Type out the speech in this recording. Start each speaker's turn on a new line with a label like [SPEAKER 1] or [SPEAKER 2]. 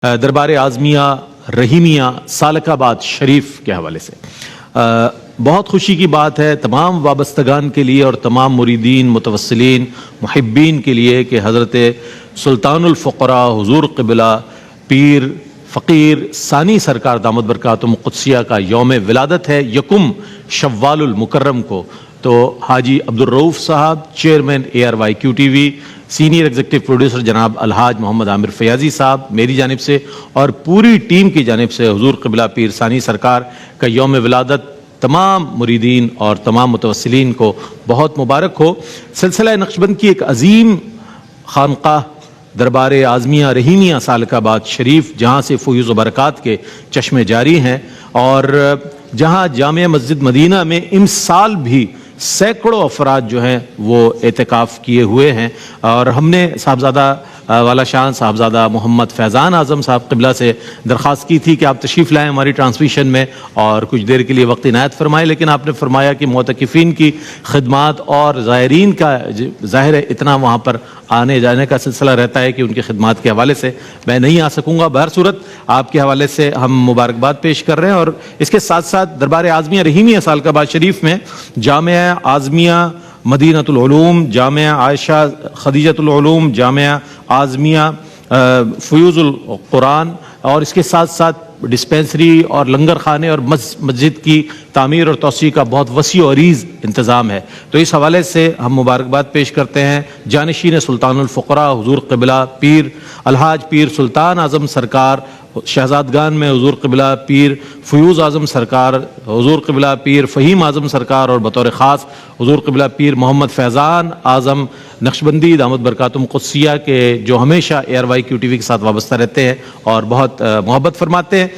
[SPEAKER 1] دربار اعظمیہ رحیمیہ سالک آباد شریف کے حوالے سے بہت خوشی کی بات ہے تمام وابستگان کے لیے اور تمام مریدین متوسلین محبین کے لیے کہ حضرت سلطان الفقراء حضور قبلہ پیر فقیر ثانی سرکار دامت برکاتہم قدسیہ کا یوم ولادت ہے یکم شوال المکرم کو۔ تو حاجی عبدالرؤف صاحب chairman ARYQ TV، senior executive producer جناب الحاج محمد عامر فیاضی صاحب میری جانب سے اور پوری ٹیم کی جانب سے حضور قبلہ پیر ثانی سرکار کا یوم ولادت تمام مریدین اور تمام متوسلین کو بہت مبارک ہو۔ سلسلہ نقشبند کی ایک عظیم خانقاہ دربار اعظمیہ رحیمیہ سالک آباد شریف، جہاں سے فیوز و برکات کے چشمے جاری ہیں اور جہاں جامع مسجد مدینہ میں امسال بھی سینکڑوں افراد جو ہیں وہ اعتکاف کیے ہوئے ہیں، اور ہم نے صاحبزادہ والا شان صاحبزادہ محمد فیضان اعظم صاحب قبلہ سے درخواست کی تھی کہ آپ تشریف لائیں ہماری ٹرانسمیشن میں اور کچھ دیر کے لیے وقت عنایت فرمائیں، لیکن آپ نے فرمایا کہ معتکفین کی خدمات اور زائرین کا ظاہر ہے اتنا وہاں پر آنے جانے کا سلسلہ رہتا ہے کہ ان کی خدمات کے حوالے سے میں نہیں آ سکوں گا۔ بہر صورت آپ کے حوالے سے ہم مبارکباد پیش کر رہے ہیں، اور اس کے ساتھ ساتھ دربار اعظمیہ رحیمیہ سالک آباد شریف میں جامعہ اعظمیہ مدینۃ العلوم، جامعہ عائشہ خدیجۃ العلوم، جامعہ اعظمیہ فیوز القرآن اور اس کے ساتھ ساتھ ڈسپینسری اور لنگر خانے اور مسجد کی تعمیر اور توسیع کا بہت وسیع و عریض انتظام ہے۔ تو اس حوالے سے ہم مبارکباد پیش کرتے ہیں جانشین سلطان الفقراء حضور قبلہ پیر الحاج پیر سلطان اعظم سرکار، شہزادگان میں حضور قبلہ پیر فیوز اعظم سرکار، حضور قبلہ پیر فہیم اعظم سرکار، اور بطور خاص حضور قبلہ پیر محمد فیضان اعظم نقشبندی دامت برکاتہم قدسیہ کے جو ہمیشہ ARYQ TV کے ساتھ وابستہ رہتے ہیں اور بہت محبت فرماتے ہیں۔